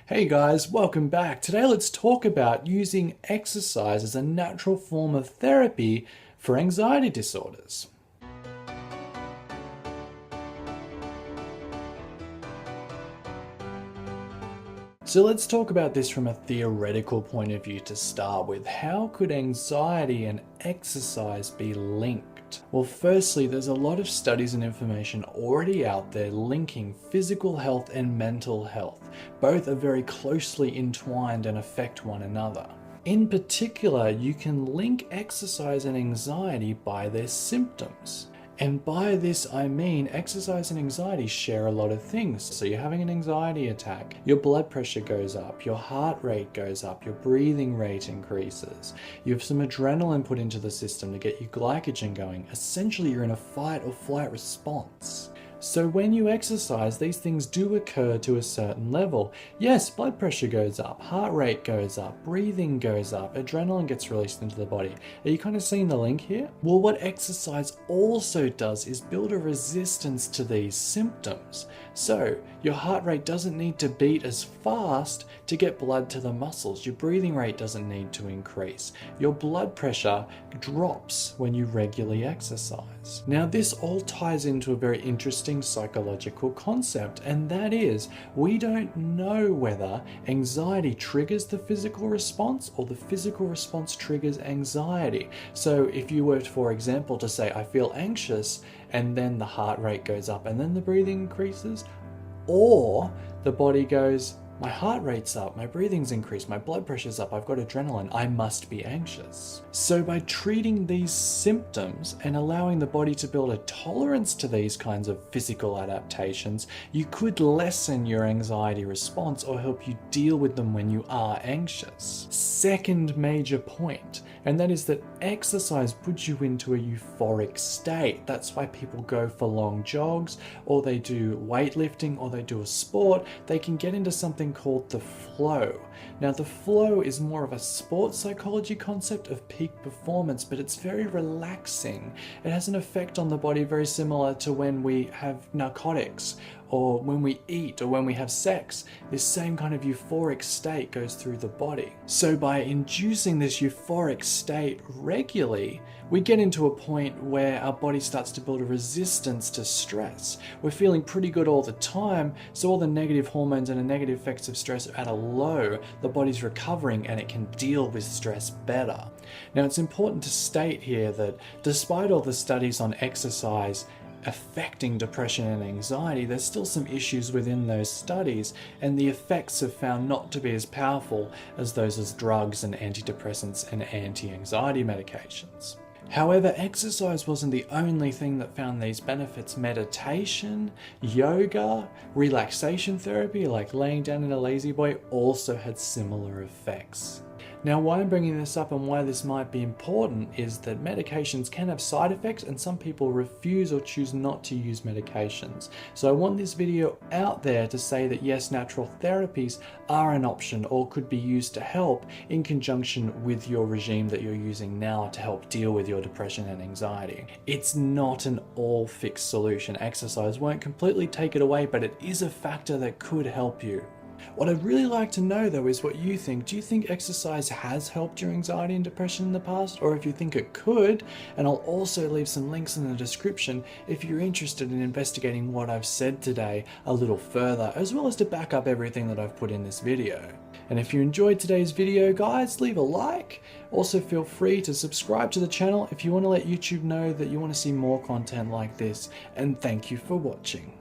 Hey guys, welcome back. Today let's talk about using exercise as a natural form of therapy for anxiety disorders. So let's talk about this from a theoretical point of view to start with. How could anxiety and exercise be linked? Well, firstly, there's a lot of studies and information already out there linking physical health and mental health. Both are very closely entwined and affect one another. In particular, you can link exercise and anxiety by their symptoms. And by this I mean exercise and anxiety share a lot of things. So you're having an anxiety attack, your blood pressure goes up, your heart rate goes up, your breathing rate increases. You have some adrenaline put into the system to get your glycogen going. Essentially you're in a fight or flight response. So when you exercise, these things do occur to a certain level. Yes, blood pressure goes up, heart rate goes up, breathing goes up, adrenaline gets released into the body. Are you kind of seeing the link here? Well, what exercise also does is build a resistance to these symptoms. So your heart rate doesn't need to beat as fast to get blood to the muscles. Your breathing rate doesn't need to increase. Your blood pressure drops when you regularly exercise. Now, this all ties into a very interesting psychological concept, and that is we don't know whether anxiety triggers the physical response or the physical response triggers anxiety. So if you were, for example, to say I feel anxious, and then the heart rate goes up and then the breathing increases, or the body goes, my heart rate's up, my breathing's increased, my blood pressure's up, I've got adrenaline, I must be anxious. So by treating these symptoms and allowing the body to build a tolerance to these kinds of physical adaptations, you could lessen your anxiety response or help you deal with them when you are anxious. Second major point, and that is that exercise puts you into a euphoric state. That's why people go for long jogs, or they do weightlifting, or they do a sport. They can get into something called the flow. Now, the flow is more of a sports psychology concept of peak performance, but it's very relaxing. It has an effect on the body very similar to when we have narcotics, or when we eat, or when we have sex. This same kind of euphoric state goes through the body. So by inducing this euphoric state regularly, we get into a point where our body starts to build a resistance to stress. We're feeling pretty good all the time, so all the negative hormones and the negative effects of stress are at a low. The body's recovering and it can deal with stress better. Now, it's important to state here that despite all the studies on exercise affecting depression and anxiety, there's still some issues within those studies, and the effects are found not to be as powerful as those as drugs and antidepressants and anti-anxiety medications. However, exercise wasn't the only thing that found these benefits. Meditation, yoga, relaxation therapy like laying down in a lazy boy also had similar effects. Now, why I'm bringing this up and why this might be important is that medications can have side effects, and some people refuse or choose not to use medications. So I want this video out there to say that yes, natural therapies are an option or could be used to help in conjunction with your regime that you're using now to help deal with your depression and anxiety. It's not an all fixed solution. Exercise won't completely take it away, but it is a factor that could help you. What I'd really like to know though is what you think. Do you think exercise has helped your anxiety and depression in the past, or if you think it could? And I'll also leave some links in the description if you're interested in investigating what I've said today a little further, as well as to back up everything that I've put in this video. And if you enjoyed today's video, guys, leave a like. Also feel free to subscribe to the channel if you want to let YouTube know that you want to see more content like this. And thank you for watching.